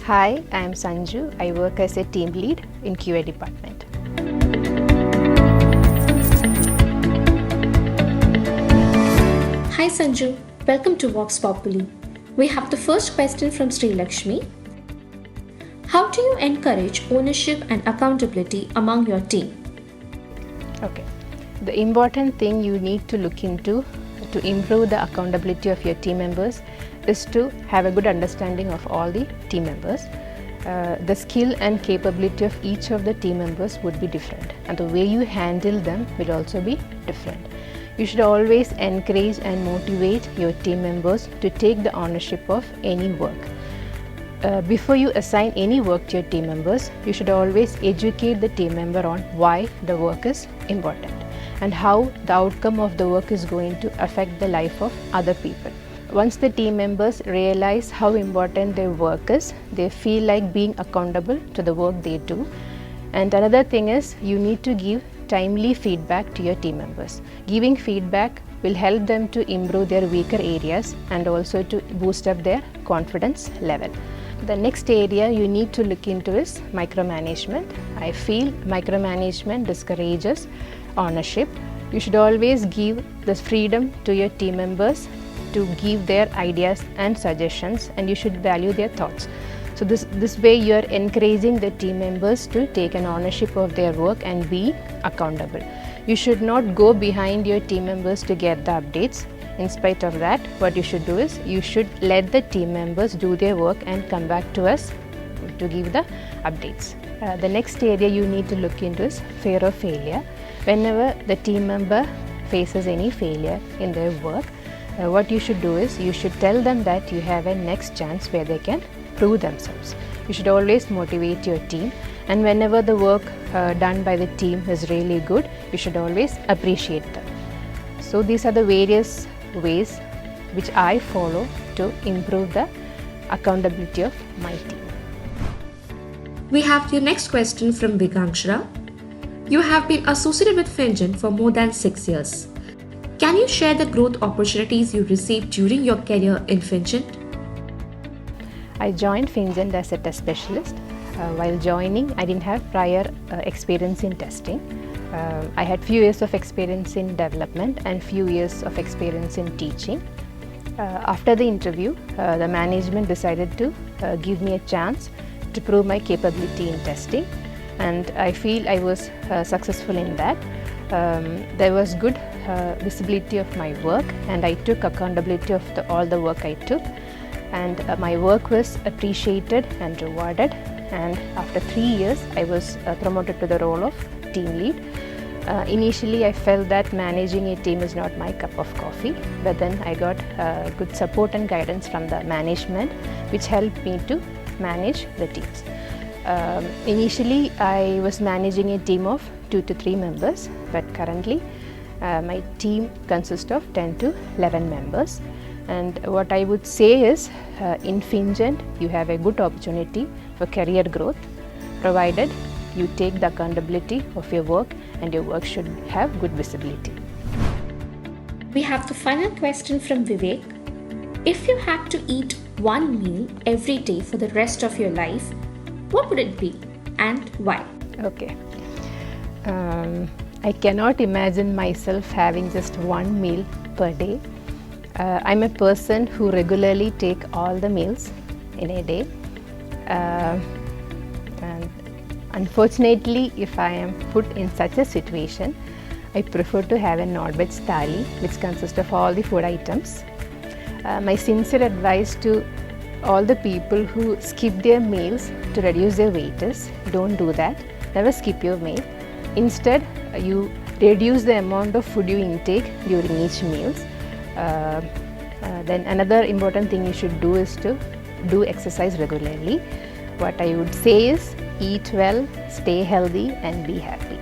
Hi, I am Sanju. I work as a team lead in QA department. Hi Sanju, welcome to Vox Populi. We have the first question from Sri Lakshmi. How do you encourage ownership and accountability among your team? Okay. The important thing you need to look into to improve the accountability of your team members is to have a good understanding of all the team members. The skill and capability of each of the team members would be different, and the way you handle them will also be different. You should always encourage and motivate your team members to take the ownership of any work. Before you assign any work to your team members, you should always educate the team member on why the work is important and how the outcome of the work is going to affect the life of other people. Once the team members realize how important their work is, they feel like being accountable to the work they do. And another thing is, you need to give timely feedback to your team members. Giving feedback will help them to improve their weaker areas and also to boost up their confidence level. The next area you need to look into is micromanagement. I feel micromanagement discourages ownership. You should always give the freedom to your team members to give their ideas and suggestions, and you should value their thoughts. So this way you are encouraging the team members to take an ownership of their work and be accountable. You should not go behind your team members to get the updates. In spite of that, what you should do is you should let the team members do their work and come back to us to give the updates. The next area you need to look into is fear of failure. Whenever the team member faces any failure in their work, what you should do is you should tell them that you have a next chance where they can prove themselves. You should always motivate your team, and whenever the work done by the team is really good, you should always appreciate them. So these are the various ways which I follow to improve the accountability of my team. We have the next question from Vikangshra. You have been associated with Finjen for more than 6 years. Can you share the growth opportunities you received during your career in Finjen? I joined Finjen as a test specialist. While joining, I didn't have prior experience in testing. I had few years of experience in development and few years of experience in teaching. After the interview, the management decided to give me a chance to prove my capability in testing, and I feel I was successful in that. There was good visibility of my work, and I took accountability of all the work I took, and my work was appreciated and rewarded, and after 3 years I was promoted to the role of team lead. Initially I felt that managing a team is not my cup of coffee, but then I got good support and guidance from the management, which helped me to manage the teams. Initially I was managing a team of 2 to 3 members, but currently my team consists of 10 to 11 members. And what I would say is, in Finjen you have a good opportunity for career growth, provided you take the accountability of your work, and your work should have good visibility. We have the final question from Vivek. If you had to eat one meal every day for the rest of your life, what would it be and why? Okay. I cannot imagine myself having just one meal per day. I'm a person who regularly take all the meals in a day. And unfortunately, if I am put in such a situation, I prefer to have a non-veg thali, which consists of all the food items. My sincere advice to all the people who skip their meals to reduce their weight is, don't do that. Never skip your meal. Instead, you reduce the amount of food you intake during each meals. Then another important thing you should do is to do exercise regularly. What I would say is, eat well, stay healthy, and be happy.